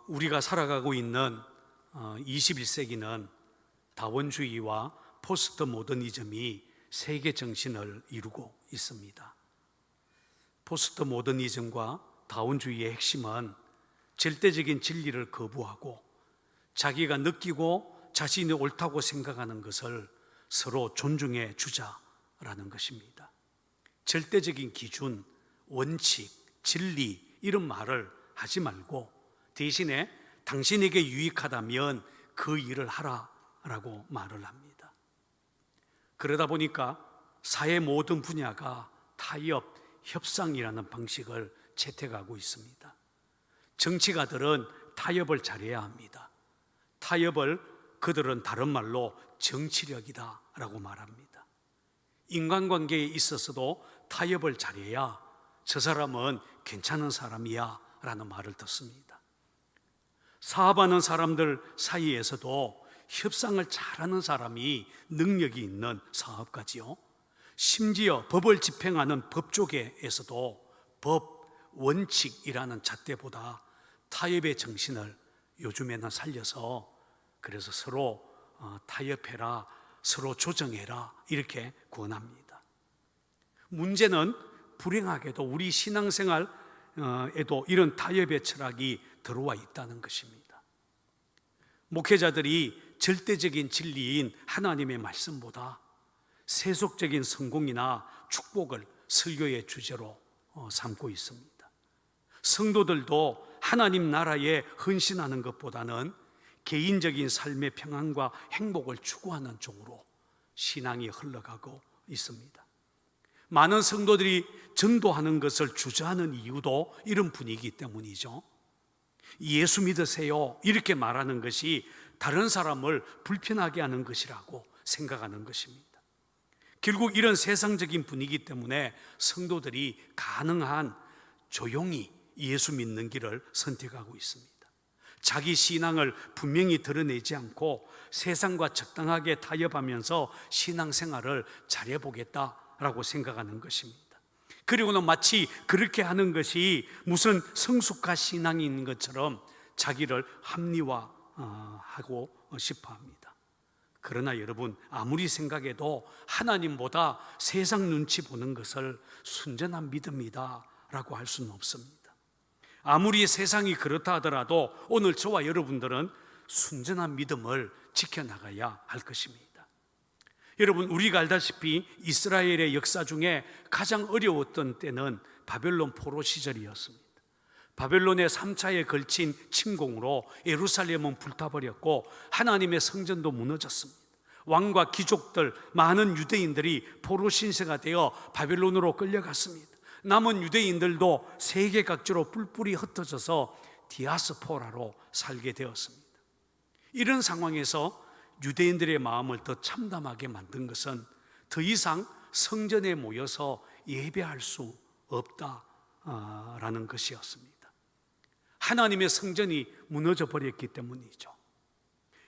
우리가 살아가고 있는 21세기는 다원주의와 포스트 모더니즘이 세계 정신을 이루고 있습니다. 포스트 모더니즘과 다원주의의 핵심은 절대적인 진리를 거부하고 자기가 느끼고 자신이 옳다고 생각하는 것을 서로 존중해 주자라는 것입니다. 절대적인 기준, 원칙, 진리 이런 말을 하지 말고 대신에 당신에게 유익하다면 그 일을 하라라고 말을 합니다. 그러다 보니까 사회 모든 분야가 타협, 협상이라는 방식을 채택하고 있습니다. 정치가들은 타협을 잘해야 합니다. 타협을 그들은 다른 말로 정치력이다 라고 말합니다. 인간관계에 있어서도 타협을 잘해야 저 사람은 괜찮은 사람이야 라는 말을 듣습니다. 사업하는 사람들 사이에서도 협상을 잘하는 사람이 능력이 있는 사업가지요. 심지어 법을 집행하는 법조계에서도 법, 원칙이라는 잣대보다 타협의 정신을 요즘에는 살려서 그래서 서로 타협해라, 서로 조정해라 이렇게 권합니다. 문제는 불행하게도 우리 신앙생활에도 이런 타협의 철학이 들어와 있다는 것입니다. 목회자들이 절대적인 진리인 하나님의 말씀보다 세속적인 성공이나 축복을 설교의 주제로 삼고 있습니다. 성도들도 하나님 나라에 헌신하는 것보다는 개인적인 삶의 평안과 행복을 추구하는 쪽으로 신앙이 흘러가고 있습니다. 많은 성도들이 전도하는 것을 주저하는 이유도 이런 분위기 때문이죠. 예수 믿으세요 이렇게 말하는 것이 다른 사람을 불편하게 하는 것이라고 생각하는 것입니다. 결국 이런 세상적인 분위기 때문에 성도들이 가능한 조용히 예수 믿는 길을 선택하고 있습니다. 자기 신앙을 분명히 드러내지 않고 세상과 적당하게 타협하면서 신앙생활을 잘해보겠다라고 생각하는 것입니다. 그리고는 마치 그렇게 하는 것이 무슨 성숙한 신앙이 있는 것처럼 자기를 합리화하고 싶어 합니다. 그러나 여러분, 아무리 생각해도 하나님보다 세상 눈치 보는 것을 순전한 믿음이다 라고 할 수는 없습니다. 아무리 세상이 그렇다 하더라도 오늘 저와 여러분들은 순전한 믿음을 지켜나가야 할 것입니다. 여러분, 우리가 알다시피 이스라엘의 역사 중에 가장 어려웠던 때는 바벨론 포로 시절이었습니다. 바벨론의 3차에 걸친 침공으로 예루살렘은 불타버렸고 하나님의 성전도 무너졌습니다. 왕과 귀족들, 많은 유대인들이 포로 신세가 되어 바벨론으로 끌려갔습니다. 남은 유대인들도 세계 각지로 뿔뿔이 흩어져서 디아스포라로 살게 되었습니다. 이런 상황에서 유대인들의 마음을 더 참담하게 만든 것은 더 이상 성전에 모여서 예배할 수 없다라는 것이었습니다. 하나님의 성전이 무너져 버렸기 때문이죠.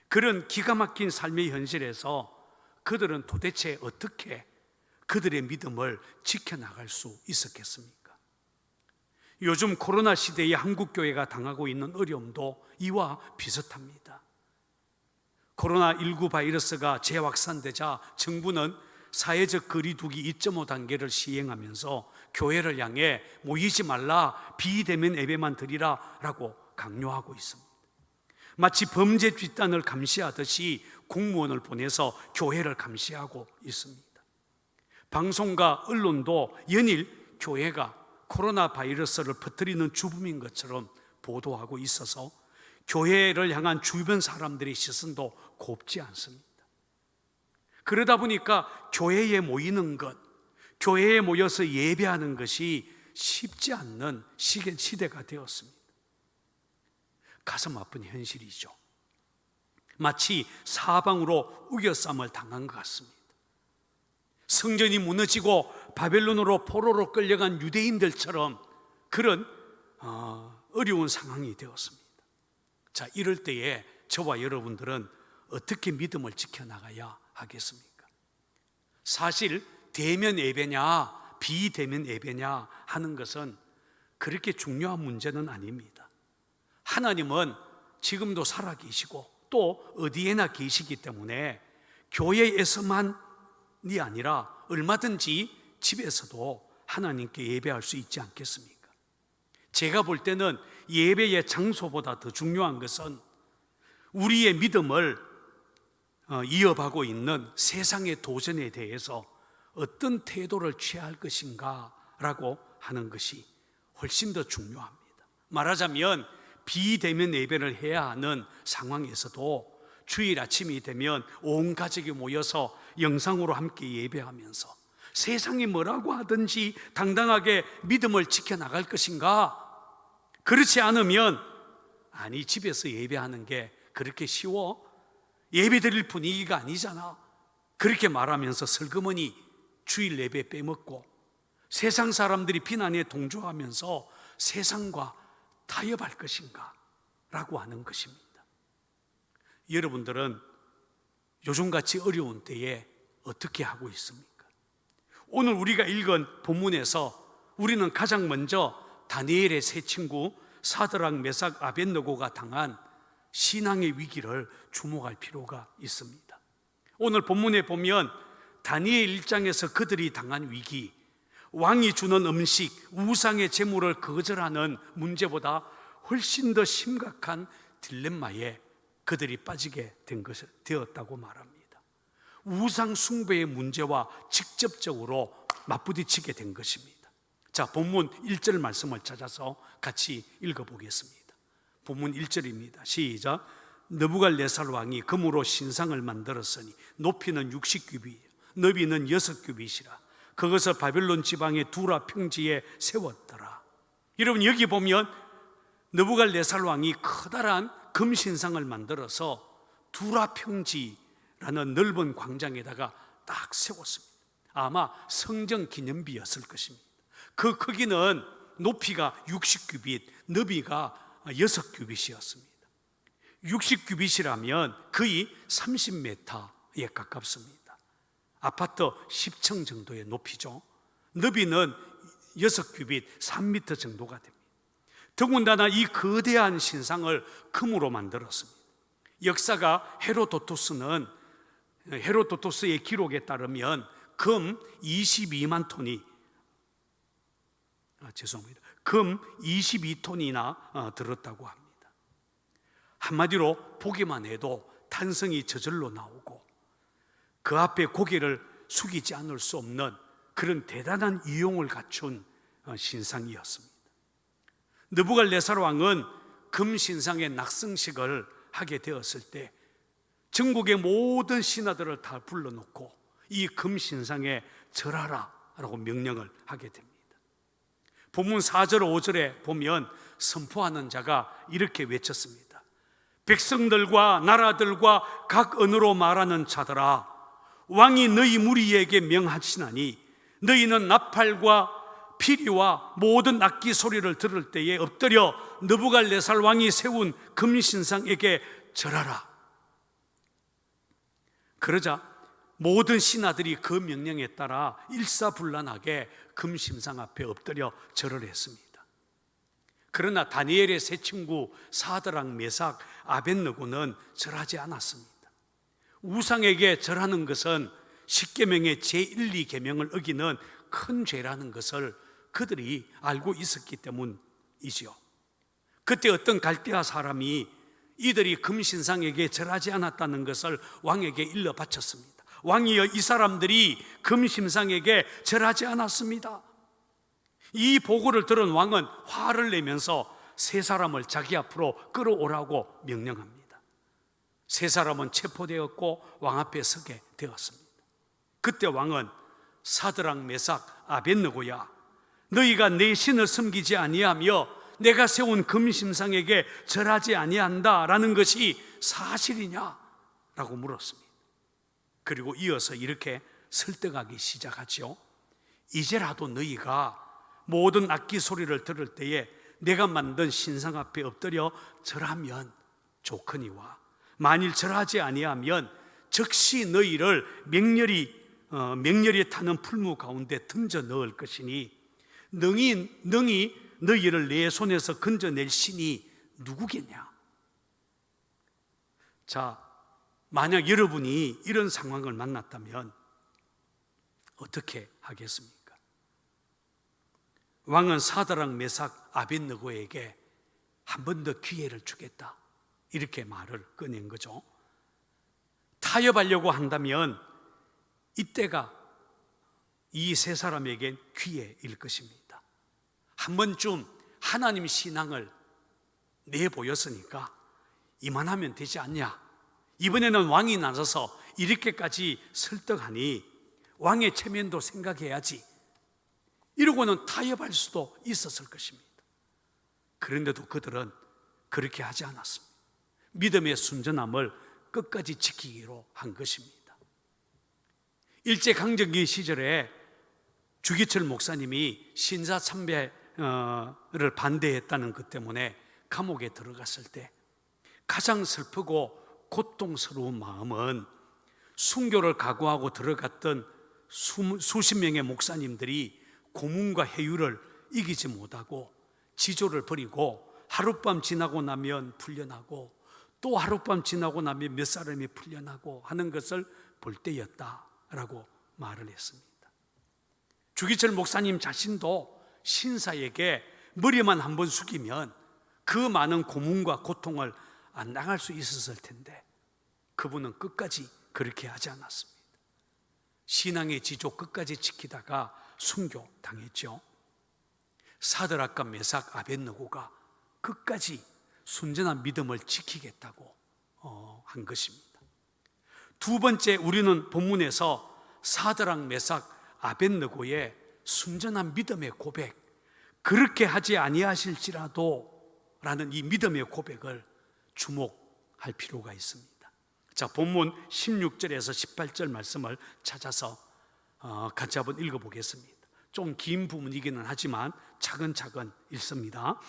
그런 기가 막힌 삶의 현실에서 그들은 도대체 어떻게 그들의 믿음을 지켜나갈 수 있었겠습니까? 요즘 코로나 시대에 한국교회가 당하고 있는 어려움도 이와 비슷합니다. 코로나19 바이러스가 재확산되자 정부는 사회적 거리두기 2.5 단계를 시행하면서 교회를 향해 모이지 말라, 비대면 예배만 드리라 라고 강요하고 있습니다. 마치 범죄 뒷단을 감시하듯이 공무원을 보내서 교회를 감시하고 있습니다. 방송과 언론도 연일 교회가 코로나 바이러스를 퍼뜨리는 주범인 것처럼 보도하고 있어서 교회를 향한 주변 사람들의 시선도 곱지 않습니다. 그러다 보니까 교회에 모이는 것, 교회에 모여서 예배하는 것이 쉽지 않는 시대가 되었습니다. 가슴 아픈 현실이죠. 마치 사방으로 우겨쌈을 당한 것 같습니다. 성전이 무너지고 바벨론으로 포로로 끌려간 유대인들처럼 그런 어려운 상황이 되었습니다. 자, 이럴 때에 저와 여러분들은 어떻게 믿음을 지켜나가야 하겠습니까? 사실 대면 예배냐 비대면 예배냐 하는 것은 그렇게 중요한 문제는 아닙니다. 하나님은 지금도 살아계시고 또 어디에나 계시기 때문에 교회에서만이 아니라 얼마든지 집에서도 하나님께 예배할 수 있지 않겠습니까? 제가 볼 때는 예배의 장소보다 더 중요한 것은 우리의 믿음을 이어가고 있는 세상의 도전에 대해서 어떤 태도를 취할 것인가 라고 하는 것이 훨씬 더 중요합니다. 말하자면 비대면 예배를 해야 하는 상황에서도 주일 아침이 되면 온 가족이 모여서 영상으로 함께 예배하면서 세상이 뭐라고 하든지 당당하게 믿음을 지켜나갈 것인가? 그렇지 않으면 아니 집에서 예배하는 게 그렇게 쉬워? 예배드릴 분위기가 아니잖아. 그렇게 말하면서 슬그머니 주일 예배 빼먹고 세상 사람들이 비난에 동조하면서 세상과 타협할 것인가? 라고 하는 것입니다. 여러분들은 요즘같이 어려운 때에 어떻게 하고 있습니까? 오늘 우리가 읽은 본문에서 우리는 가장 먼저 다니엘의 세 친구 사드락, 메삭, 아벳느고가 당한 신앙의 위기를 주목할 필요가 있습니다. 오늘 본문에 보면 다니엘 1장에서 그들이 당한 위기, 왕이 주는 음식, 우상의 제물을 거절하는 문제보다 훨씬 더 심각한 딜레마에 그들이 빠지게 되었다고 말합니다. 우상 숭배의 문제와 직접적으로 맞부딪히게 된 것입니다. 자, 본문 1절 말씀을 찾아서 같이 읽어보겠습니다. 본문 1절입니다. 시작. 느부갈네살 왕이 금으로 신상을 만들었으니 높이는 60규빗, 너비는 6규빗이라. 그것을 바벨론 지방의 두라 평지에 세웠더라. 여러분, 여기 보면 느부갈네살 왕이 커다란 금신상을 만들어서 두라 평지라는 넓은 광장에다가 딱 세웠습니다. 아마 성전 기념비였을 것입니다. 그 크기는 높이가 60규빗, 너비가 6규빗이었습니다. 60규빗이라면 거의 30m에 가깝습니다. 아파트 10층 정도의 높이죠. 너비는 6규빗, 3m 정도가 됩니다. 더군다나 이 거대한 신상을 금으로 만들었습니다. 역사가 헤로도토스의 기록에 따르면 금 22만 톤이 금 22톤이나 들었다고 합니다. 한마디로 보기만 해도 탄성이 저절로 나오고 그 앞에 고개를 숙이지 않을 수 없는 그런 대단한 이용을 갖춘 신상이었습니다. 느부갈네살 왕은 금신상의 낙성식을 하게 되었을 때 전국의 모든 신하들을 다 불러놓고 이 금신상에 절하라 라고 명령을 하게 됩니다. 본문 4절 5절에 보면 선포하는 자가 이렇게 외쳤습니다. 백성들과 나라들과 각 언어로 말하는 자들아, 왕이 너희 무리에게 명하시나니 너희는 나팔과 피리와 모든 악기 소리를 들을 때에 엎드려 느부갈네살 왕이 세운 금신상에게 절하라. 그러자 모든 신하들이 그 명령에 따라 일사불란하게 금신상 앞에 엎드려 절을 했습니다. 그러나 다니엘의 세 친구 사드락, 메삭, 아벳느고는 절하지 않았습니다. 우상에게 절하는 것은 십계명의 제1, 2계명을 어기는 큰 죄라는 것을 그들이 알고 있었기 때문이지요. 그때 어떤 갈대아 사람이 이들이 금신상에게 절하지 않았다는 것을 왕에게 일러 바쳤습니다. 왕이여, 이 사람들이 금신상에게 절하지 않았습니다. 이 보고를 들은 왕은 화를 내면서 세 사람을 자기 앞으로 끌어오라고 명령합니다. 세 사람은 체포되었고 왕 앞에 서게 되었습니다. 그때 왕은 사드락, 메삭, 아벳느고야, 너희가 내 신을 섬기지 아니하며 내가 세운 금신상에게 절하지 아니한다라는 것이 사실이냐? 라고 물었습니다. 그리고 이어서 이렇게 설득하기 시작하죠. 이제라도 너희가 모든 악기 소리를 들을 때에 내가 만든 신상 앞에 엎드려 절하면 좋거니와 만일 절하지 아니하면 즉시 너희를 맹렬히 타는 풀무 가운데 던져 넣을 것이니 능히 너희를 내 손에서 건져낼 신이 누구겠냐? 자, 만약 여러분이 이런 상황을 만났다면 어떻게 하겠습니까? 왕은 사드락, 메삭, 아벳느고에게 한 번 더 기회를 주겠다, 이렇게 말을 꺼낸 거죠. 타협하려고 한다면 이때가 이 세 사람에겐 기회일 것입니다. 한 번쯤 하나님 신앙을 내보였으니까 이만하면 되지 않냐, 이번에는 왕이 나서서 이렇게까지 설득하니 왕의 체면도 생각해야지, 이러고는 타협할 수도 있었을 것입니다. 그런데도 그들은 그렇게 하지 않았습니다. 믿음의 순전함을 끝까지 지키기로 한 것입니다. 일제강점기 시절에 주기철 목사님이 신사참배를 반대했다는 것 때문에 감옥에 들어갔을 때 가장 슬프고 고통스러운 마음은 순교를 각오하고 들어갔던 수십 명의 목사님들이 고문과 해유를 이기지 못하고 지조를 버리고 하룻밤 지나고 나면 풀려나고 또 하룻밤 지나고 나면 몇 사람이 풀려나고 하는 것을 볼 때였다라고 말을 했습니다. 주기철 목사님 자신도 신사에게 머리만 한번 숙이면 그 많은 고문과 고통을 안 당할 수 있었을 텐데 그분은 끝까지 그렇게 하지 않았습니다. 신앙의 지조 끝까지 지키다가 순교당했죠. 사드락과 메삭, 아벳느고가 끝까지 순전한 믿음을 지키겠다고 한 것입니다. 두 번째, 우리는 본문에서 사드락, 메삭, 아벳느고의 순전한 믿음의 고백, 그렇게 하지 아니하실지라도 라는 이 믿음의 고백을 주목할 필요가 있습니다. 자, 본문 16절에서 18절 말씀을 찾아서 같이 한번 읽어보겠습니다. 좀 긴 부분이기는 하지만 차근차근 읽습니다.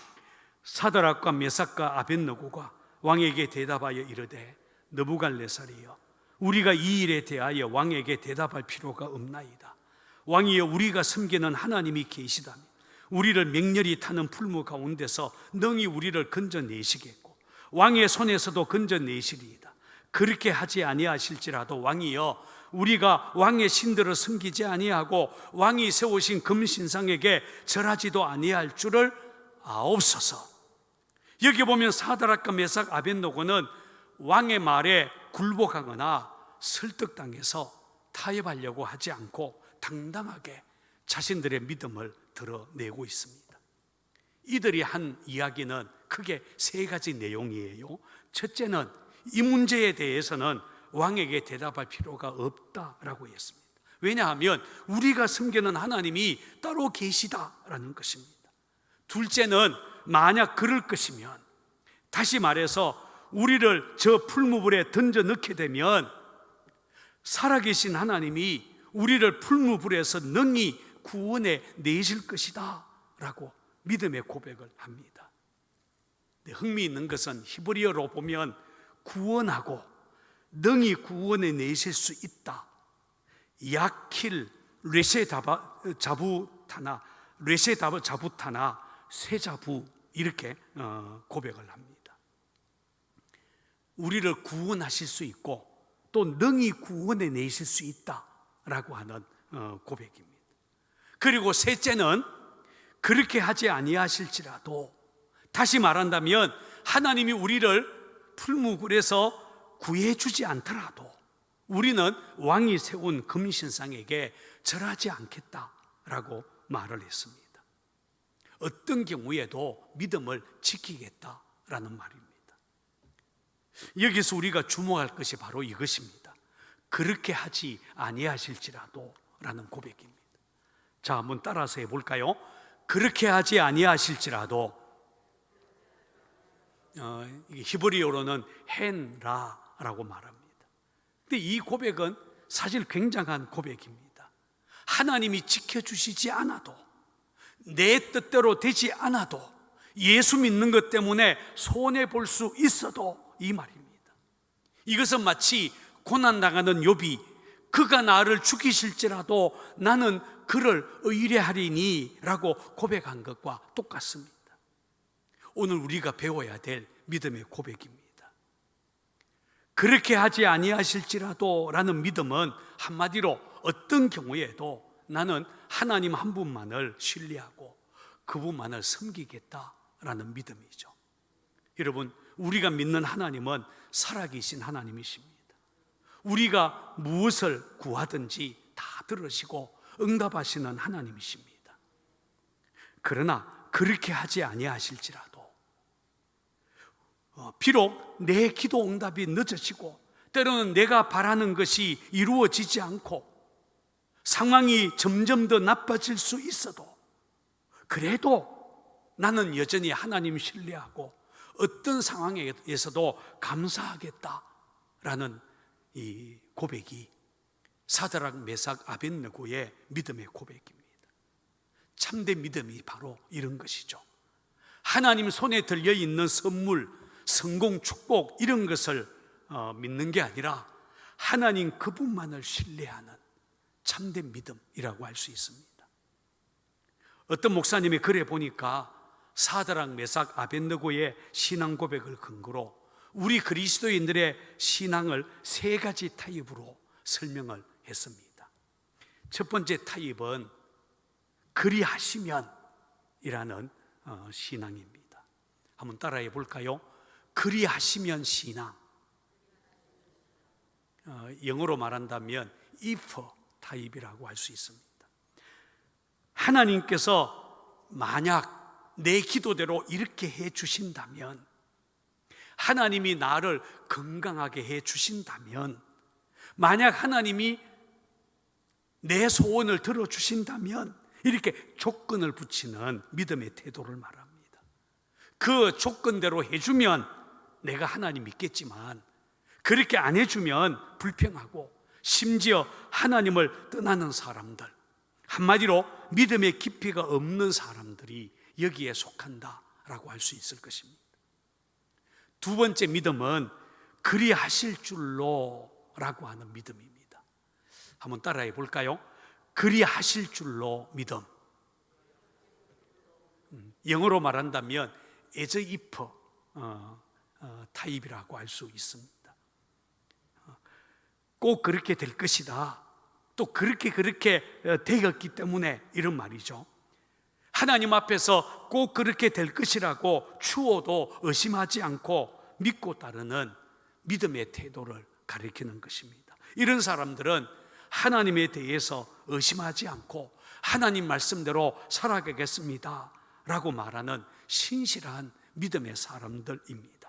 사드락과 메삭과 아벳느고가 왕에게 대답하여 이르되 느부갓네살이여, 우리가 이 일에 대하여 왕에게 대답할 필요가 없나이다. 왕이여, 우리가 섬기는 하나님이 계시다면 우리를 맹렬히 타는 풀무 가운데서 능히 우리를 건져내시겠고 왕의 손에서도 건져내시리이다. 그렇게 하지 아니하실지라도 왕이여, 우리가 왕의 신들을 섬기지 아니하고 왕이 세우신 금신상에게 절하지도 아니할 줄을 아옵소서. 여기 보면 사드락과 메삭, 아벳느고는 왕의 말에 굴복하거나 설득당해서 타협하려고 하지 않고 당당하게 자신들의 믿음을 드러내고 있습니다. 이들이 한 이야기는 크게 세 가지 내용이에요. 첫째는 이 문제에 대해서는 왕에게 대답할 필요가 없다라고 했습니다. 왜냐하면 우리가 섬기는 하나님이 따로 계시다라는 것입니다. 둘째는 만약 그럴 것이면, 다시 말해서 우리를 저 풀무불에 던져 넣게 되면 살아계신 하나님이 우리를 풀무불에서 능히 구원해 내실 것이다 라고 믿음의 고백을 합니다. 흥미있는 것은 히브리어로 보면 구원하고 능히 구원해 내실 수 있다, 야킬 레세자부타나 세자부, 이렇게 고백을 합니다. 우리를 구원하실 수 있고 또 능히 구원해 내실 수 있다라고 하는 고백입니다. 그리고 셋째는 그렇게 하지 아니하실지라도, 다시 말한다면 하나님이 우리를 풀무불에서 구해주지 않더라도 우리는 왕이 세운 금신상에게 절하지 않겠다라고 말을 했습니다. 어떤 경우에도 믿음을 지키겠다라는 말입니다. 여기서 우리가 주목할 것이 바로 이것입니다. 그렇게 하지 아니하실지라도 라는 고백입니다. 자, 한번 따라서 해볼까요? 그렇게 하지 아니하실지라도, 히브리어로는 헨라라고 말합니다. 근데 이 고백은 사실 굉장한 고백입니다. 하나님이 지켜주시지 않아도, 내 뜻대로 되지 않아도, 예수 믿는 것 때문에 손해볼 수 있어도 이 말입니다. 이것은 마치 고난당하는 욥이 그가 나를 죽이실지라도 나는 그를 의뢰하리니 라고 고백한 것과 똑같습니다. 오늘 우리가 배워야 될 믿음의 고백입니다. 그렇게 하지 아니하실지라도 라는 믿음은 한마디로 어떤 경우에도 나는 하나님 한 분만을 신뢰하고 그분만을 섬기겠다라는 믿음이죠. 여러분, 우리가 믿는 하나님은 살아계신 하나님이십니다. 우리가 무엇을 구하든지 다 들으시고 응답하시는 하나님이십니다. 그러나 그렇게 하지 아니하실지라도 비록 내 기도 응답이 늦어지고 때로는 내가 바라는 것이 이루어지지 않고 상황이 점점 더 나빠질 수 있어도 그래도 나는 여전히 하나님 신뢰하고 어떤 상황에서도 감사하겠다라는 이 고백이 사드락, 메삭, 아벳느고의 믿음의 고백입니다. 참된 믿음이 바로 이런 것이죠. 하나님 손에 들려있는 선물, 성공, 축복 이런 것을 믿는 게 아니라 하나님 그분만을 신뢰하는 참된 믿음이라고 할 수 있습니다. 어떤 목사님이 글에 보니까 사드락, 메삭, 아벳느고의 신앙 고백을 근거로 우리 그리스도인들의 신앙을 세 가지 타입으로 설명을 했습니다. 첫 번째 타입은 그리하시면 이라는 신앙입니다. 한번 따라해 볼까요? 그리하시면 신앙. 영어로 말한다면 if 타입이라고 할 수 있습니다. 하나님께서 만약 내 기도대로 이렇게 해 주신다면, 하나님이 나를 건강하게 해 주신다면, 만약 하나님이 내 소원을 들어주신다면, 이렇게 조건을 붙이는 믿음의 태도를 말합니다. 그 조건대로 해주면 내가 하나님 믿겠지만 그렇게 안 해주면 불평하고 심지어 하나님을 떠나는 사람들, 한마디로 믿음의 깊이가 없는 사람들이 여기에 속한다라고 할 수 있을 것입니다. 두 번째 믿음은 그리하실 줄로 라고 하는 믿음입니다. 한번 따라해 볼까요? 그리하실 줄로 믿음. 영어로 말한다면 as if 타입이라고 할 수 있습니다. 꼭 그렇게 될 것이다, 또 그렇게 되었기 때문에 이런 말이죠. 하나님 앞에서 꼭 그렇게 될 것이라고 추워도 의심하지 않고 믿고 따르는 믿음의 태도를 가리키는 것입니다. 이런 사람들은 하나님에 대해서 의심하지 않고 하나님 말씀대로 살아가겠습니다 라고 말하는 신실한 믿음의 사람들입니다.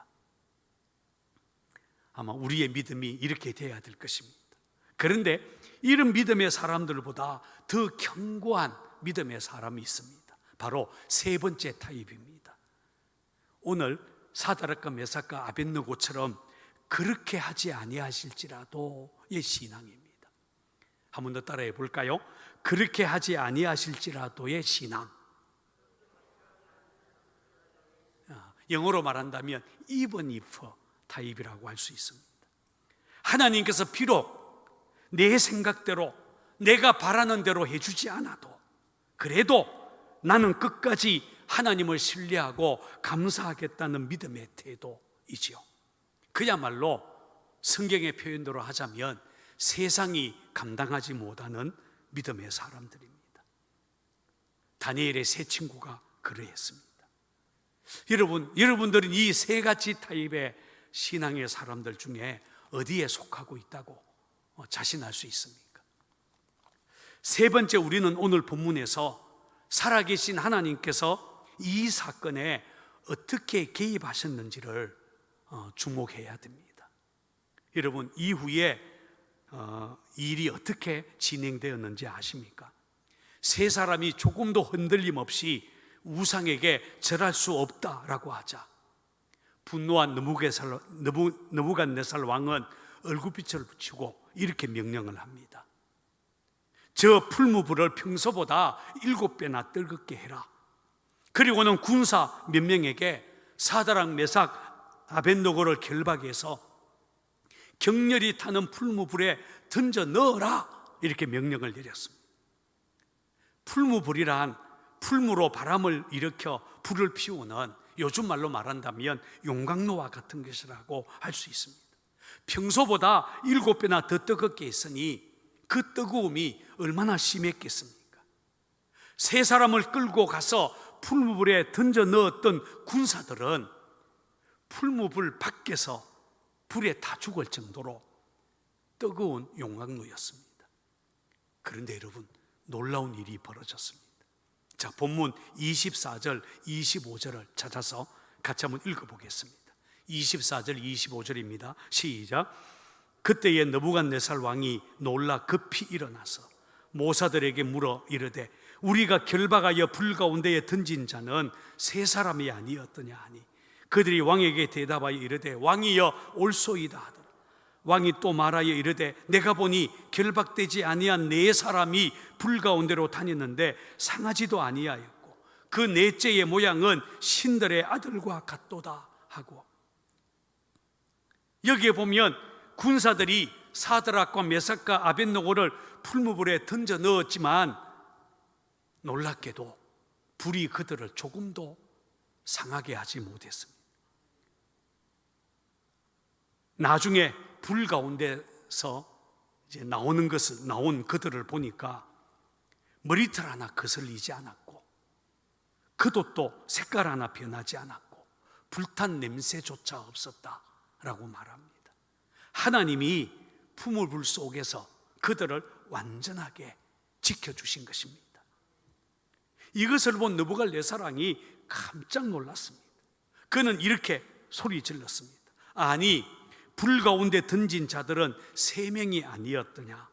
아마 우리의 믿음이 이렇게 돼야 될 것입니다. 그런데 이런 믿음의 사람들보다 더 견고한 믿음의 사람이 있습니다. 바로 세 번째 타입입니다. 오늘 사드락과 메삭과 아벳느고처럼 그렇게 하지 아니하실지라도의 신앙입니다. 한 번 더 따라해 볼까요? 그렇게 하지 아니하실지라도의 신앙. 영어로 말한다면 even if 타입이라고 할 수 있습니다. 하나님께서 비록 내 생각대로 내가 바라는 대로 해주지 않아도 그래도 나는 끝까지 하나님을 신뢰하고 감사하겠다는 믿음의 태도이지요. 그야말로 성경의 표현대로 하자면 세상이 감당하지 못하는 믿음의 사람들입니다. 다니엘의 세 친구가 그러했습니다. 여러분들은 이 세 가지 타입의 신앙의 사람들 중에 어디에 속하고 있다고 자신할 수 있습니까? 세 번째, 우리는 오늘 본문에서 살아계신 하나님께서 이 사건에 어떻게 개입하셨는지를 주목해야 됩니다. 여러분, 이후에 일이 어떻게 진행되었는지 아십니까? 세 사람이 조금도 흔들림 없이 우상에게 절할 수 없다라고 하자 분노한 느부갓네살 왕은 얼굴빛을 붙이고 이렇게 명령을 합니다. 저 풀무불을 평소보다 7배나 뜨겁게 해라. 그리고는 군사 몇 명에게 사드락, 메삭, 아벳느고를 결박해서 격렬히 타는 풀무불에 던져 넣어라, 이렇게 명령을 내렸습니다. 풀무불이란 풀무로 바람을 일으켜 불을 피우는 요즘 말로 말한다면 용광로와 같은 것이라고 할 수 있습니다. 평소보다 7배나 더 뜨겁게 했으니 그 뜨거움이 얼마나 심했겠습니까? 세 사람을 끌고 가서 풀무불에 던져 넣었던 군사들은 풀무불 밖에서 불에 다 죽을 정도로 뜨거운 용광로였습니다. 그런데 여러분, 놀라운 일이 벌어졌습니다. 자, 본문 24절, 25절을 찾아서 같이 한번 읽어보겠습니다. 24절, 25절입니다. 시작. 그때에 느부갓네살 왕이 놀라 급히 일어나서 모사들에게 물어 이르되 우리가 결박하여 불 가운데에 던진 자는 세 사람이 아니었더냐 하니 그들이 왕에게 대답하여 이르되 왕이여 올소이다 하더라. 왕이 또 말하여 이르되 내가 보니 결박되지 아니한 네 사람이 불 가운데로 다녔는데 상하지도 아니하였고 그 넷째의 모양은 신들의 아들과 같도다 하고, 여기에 보면 군사들이 사드락과 메삭과 아벳느고를 풀무불에 던져 넣었지만 놀랍게도 불이 그들을 조금도 상하게 하지 못했습니다. 나중에 불 가운데서 이제 나온 그들을 보니까 머리털 하나 거슬리지 않았고 겉옷도 색깔 하나 변하지 않았고 불탄 냄새조차 없었다라고 말합니다. 하나님이 풀무불 속에서 그들을 완전하게 지켜주신 것입니다. 이것을 본 느부갓네살 왕이 깜짝 놀랐습니다. 그는 이렇게 소리 질렀습니다. 아니, 불 가운데 던진 자들은 3명이 아니었더냐?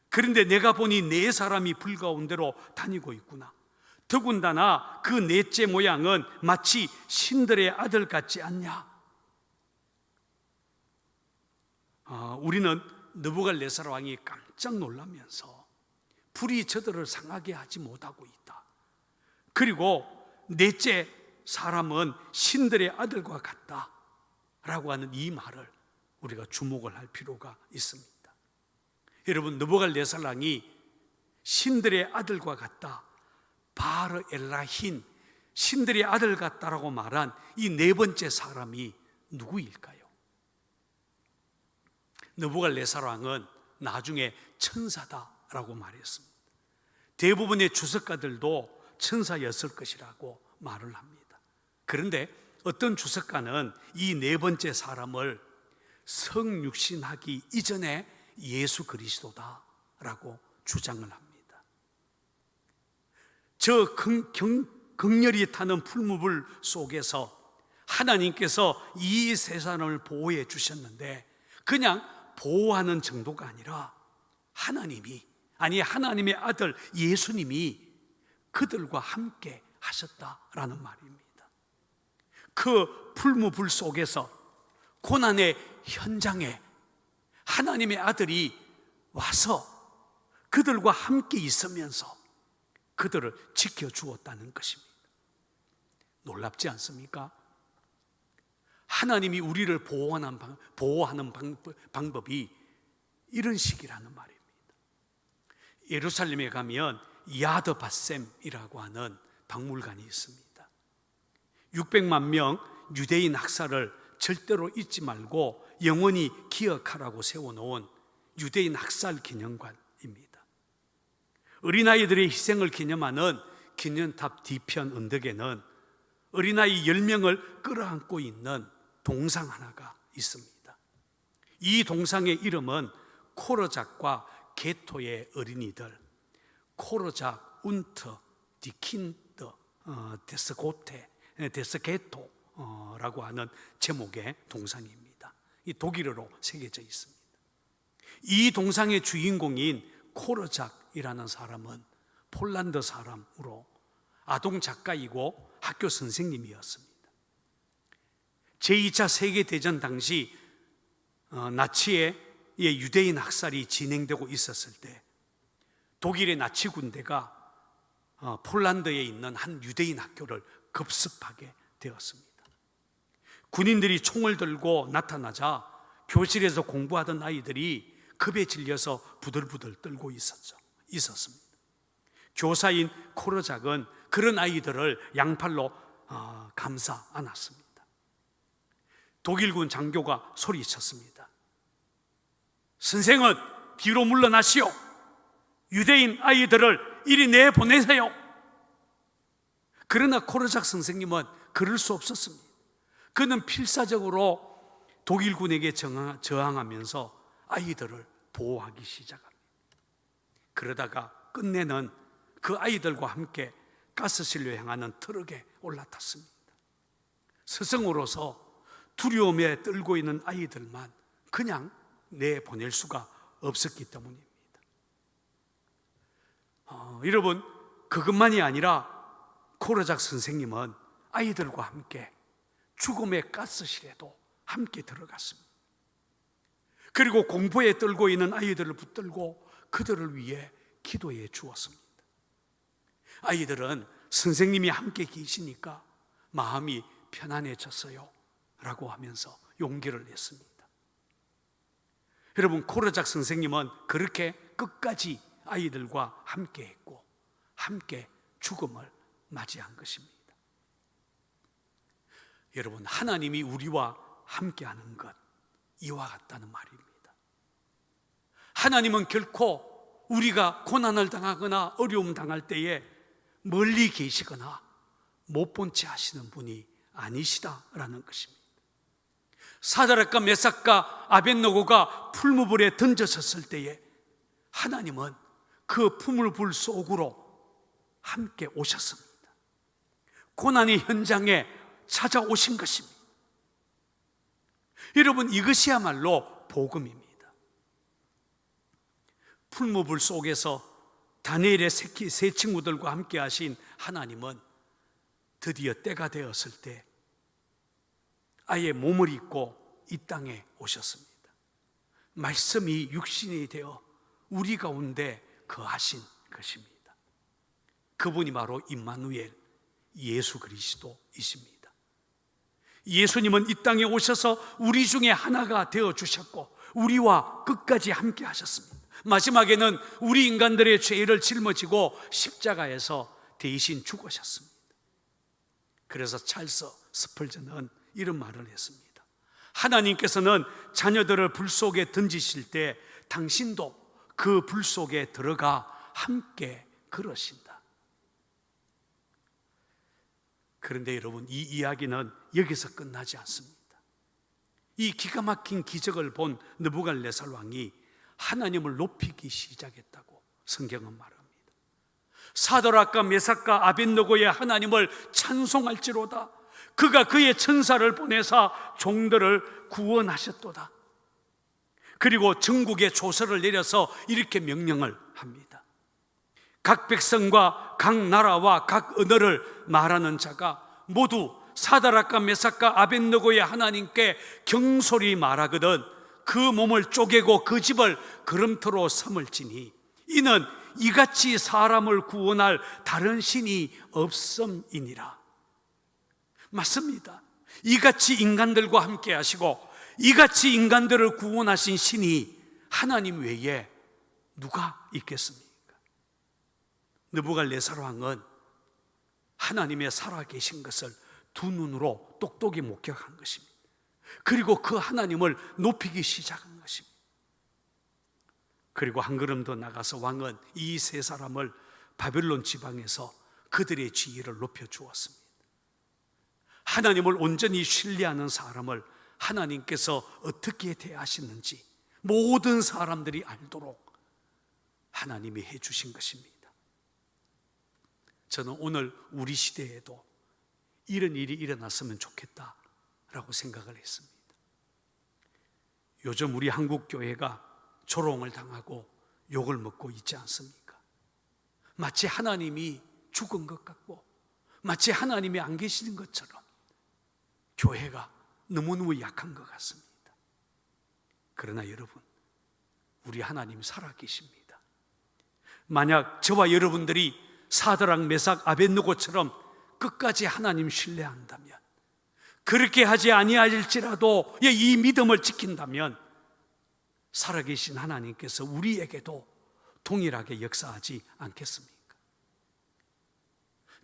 그런데 내가 보니 4사람이 불 가운데로 다니고 있구나. 더군다나 그 넷째 모양은 마치 신들의 아들 같지 않냐? 우리는 느부갓네살 왕이 깜짝 놀라면서 불이 저들을 상하게 하지 못하고 있다. 그리고 넷째 사람은 신들의 아들과 같다 라고 하는 이 말을 우리가 주목을 할 필요가 있습니다. 여러분, 느부갓네살 왕이 신들의 아들과 같다, 바르 엘라힌, 신들의 아들 같다라고 말한 이 네 번째 사람이 누구일까요? 느부갓네살 왕은 나중에 천사다라고 말했습니다. 대부분의 주석가들도 천사였을 것이라고 말을 합니다. 그런데 어떤 주석가는 이 네 번째 사람을 성육신하기 이전에 예수 그리스도다라고 주장을 합니다. 저 극렬히 타는 풀무불 속에서 하나님께서 이 세 사람을 보호해 주셨는데 그냥 보호하는 정도가 아니라 하나님의 아들 예수님이 그들과 함께 하셨다라는 말입니다. 그 풀무불 속에서 고난의 현장에 하나님의 아들이 와서 그들과 함께 있으면서 그들을 지켜주었다는 것입니다. 놀랍지 않습니까? 하나님이 우리를 보호하는 방법이 이런 식이라는 말입니다. 예루살렘에 가면 야드 바셈이라고 하는 박물관이 있습니다. 600만 명 유대인 학살을 절대로 잊지 말고 영원히 기억하라고 세워놓은 유대인 학살 기념관입니다. 어린아이들의 희생을 기념하는 기념탑 뒤편 언덕에는 어린아이 10명을 끌어안고 있는 동상 하나가 있습니다. 이 동상의 이름은 코르작과 게토의 어린이들, 코르작 운터 디킨더 데스게토라고 하는 제목의 동상입니다. 이 독일어로 새겨져 있습니다. 이 동상의 주인공인 코르작이라는 사람은 폴란드 사람으로 아동 작가이고 학교 선생님이었습니다. 제2차 세계대전 당시 나치의 유대인 학살이 진행되고 있었을 때 독일의 나치 군대가 폴란드에 있는 한 유대인 학교를 급습하게 되었습니다. 군인들이 총을 들고 나타나자 교실에서 공부하던 아이들이 겁에 질려서 부들부들 떨고 있었습니다. 교사인 코르작은 그런 아이들을 양팔로 감사 않았습니다. 독일군 장교가 소리쳤습니다. 선생은 뒤로 물러나시오. 유대인 아이들을 이리 내보내세요. 그러나 코르작 선생님은 그럴 수 없었습니다. 그는 필사적으로 독일군에게 저항하면서 아이들을 보호하기 시작합니다. 그러다가 끝내는 그 아이들과 함께 가스실로 향하는 트럭에 올라탔습니다. 스승으로서 두려움에 떨고 있는 아이들만 그냥 내보낼 수가 없었기 때문입니다. 여러분, 그것만이 아니라 코르작 선생님은 아이들과 함께 죽음의 가스실에도 함께 들어갔습니다. 그리고 공포에 떨고 있는 아이들을 붙들고 그들을 위해 기도해 주었습니다. 아이들은 선생님이 함께 계시니까 마음이 편안해졌어요 라고 하면서 용기를 냈습니다. 여러분, 코르작 선생님은 그렇게 끝까지 아이들과 함께 했고 함께 죽음을 맞이한 것입니다. 여러분, 하나님이 우리와 함께하는 것, 이와 같다는 말입니다. 하나님은 결코 우리가 고난을 당하거나 어려움 당할 때에 멀리 계시거나 못 본 채 하시는 분이 아니시다라는 것입니다. 사드락과 메삭과 아벳느고가 풀무불에 던져졌을 때에 하나님은 그 풀무불 속으로 함께 오셨습니다. 고난의 현장에 찾아오신 것입니다. 여러분, 이것이야말로 복음입니다. 풀무불 속에서 다니엘의 세 친구들과 함께 하신 하나님은 드디어 때가 되었을 때 아예 몸을 입고 이 땅에 오셨습니다. 말씀이 육신이 되어 우리 가운데 거하신 것입니다. 그분이 바로 임마누엘, 예수 그리스도이십니다. 예수님은 이 땅에 오셔서 우리 중에 하나가 되어주셨고 우리와 끝까지 함께 하셨습니다. 마지막에는 우리 인간들의 죄를 짊어지고 십자가에서 대신 죽으셨습니다. 그래서 찰스 스펄전은 이런 말을 했습니다. 하나님께서는 자녀들을 불 속에 던지실 때 당신도 그 불 속에 들어가 함께 그러신다. 그런데 여러분, 이 이야기는 여기서 끝나지 않습니다. 이 기가 막힌 기적을 본 느부갓네살 왕이 하나님을 높이기 시작했다고 성경은 말합니다. 사드락과 메삭과 아벳느고의 하나님을 찬송할지로다. 그가 그의 천사를 보내사 종들을 구원하셨도다. 그리고 전국에 조서를 내려서 이렇게 명령을 합니다. 각 백성과 각 나라와 각 언어를 말하는 자가 모두 사드락과 메삭과 아벳느고의 하나님께 경솔히 말하거든 그 몸을 쪼개고 그 집을 거름터로 삼을지니 이는 이같이 사람을 구원할 다른 신이 없음이니라. 맞습니다. 이같이 인간들과 함께 하시고 이같이 인간들을 구원하신 신이 하나님 외에 누가 있겠습니까? 느부갓네살 왕은 하나님의 살아계신 것을 두 눈으로 똑똑히 목격한 것입니다. 그리고 그 하나님을 높이기 시작한 것입니다. 그리고 한 걸음 더 나가서 왕은 이 세 사람을 바벨론 지방에서 그들의 지위를 높여주었습니다. 하나님을 온전히 신뢰하는 사람을 하나님께서 어떻게 대하시는지 모든 사람들이 알도록 하나님이 해주신 것입니다. 저는 오늘 우리 시대에도 이런 일이 일어났으면 좋겠다라고 생각을 했습니다. 요즘 우리 한국 교회가 조롱을 당하고 욕을 먹고 있지 않습니까? 마치 하나님이 죽은 것 같고 마치 하나님이 안 계시는 것처럼 교회가 너무너무 약한 것 같습니다. 그러나 여러분, 우리 하나님 살아계십니다. 만약 저와 여러분들이 사드락, 메삭, 아벳느고처럼 끝까지 하나님 신뢰한다면, 그렇게 하지 아니할지라도 이 믿음을 지킨다면 살아계신 하나님께서 우리에게도 동일하게 역사하지 않겠습니까?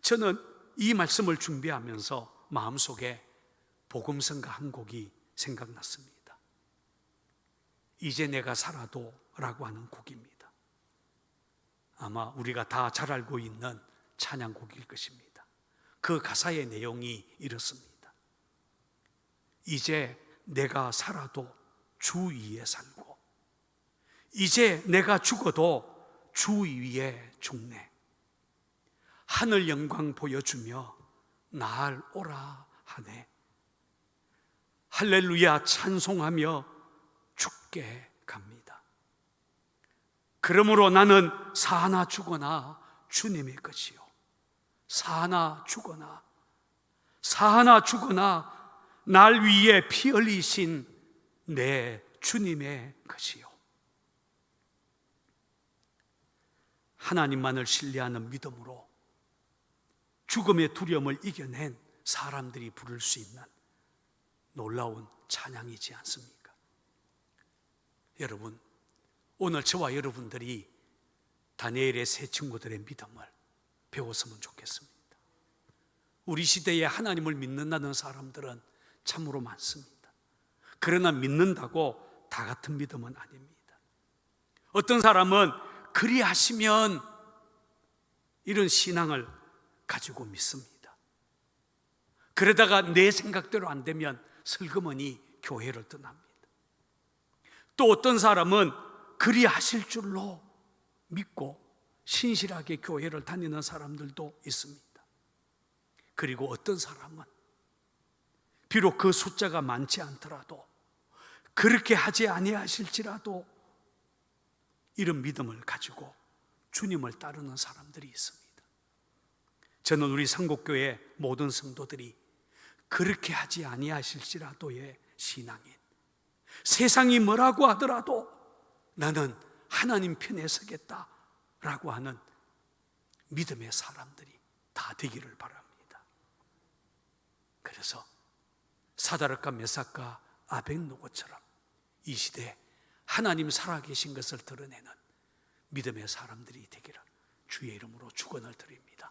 저는 이 말씀을 준비하면서 마음속에 복음성가 한 곡이 생각났습니다. 이제 내가 살아도 라고 하는 곡입니다. 아마 우리가 다 잘 알고 있는 찬양곡일 것입니다. 그 가사의 내용이 이렇습니다. 이제 내가 살아도 주 위에 살고, 이제 내가 죽어도 주 위에 죽네. 하늘 영광 보여주며 날 오라 하네. 할렐루야 찬송하며 죽게 갑니다. 그러므로 나는 사나 죽거나 주님의 것이요, 사나 죽거나 날 위해 피 흘리신 내 주님의 것이요. 하나님만을 신뢰하는 믿음으로 죽음의 두려움을 이겨낸 사람들이 부를 수 있는 놀라운 찬양이지 않습니까? 여러분, 오늘 저와 여러분들이 다니엘의 세 친구들의 믿음을 배웠으면 좋겠습니다. 우리 시대에 하나님을 믿는다는 사람들은 참으로 많습니다. 그러나 믿는다고 다 같은 믿음은 아닙니다. 어떤 사람은 그리하시면 이런 신앙을 가지고 믿습니다. 그러다가 내 생각대로 안 되면 슬그머니 교회를 떠납니다. 또 어떤 사람은 그리하실 줄로 믿고 신실하게 교회를 다니는 사람들도 있습니다. 그리고 어떤 사람은 비록 그 숫자가 많지 않더라도, 그렇게 하지 아니하실지라도 이런 믿음을 가지고 주님을 따르는 사람들이 있습니다. 저는 우리 상곡교회 모든 성도들이 그렇게 하지 아니하실지라도의 신앙인, 세상이 뭐라고 하더라도 나는 하나님 편에 서겠다라고 하는 믿음의 사람들이 다 되기를 바랍니다. 그래서 사다락과 메삭과 아벳노고처럼 이 시대에 하나님 살아계신 것을 드러내는 믿음의 사람들이 되기를 주의 이름으로 축원을 드립니다.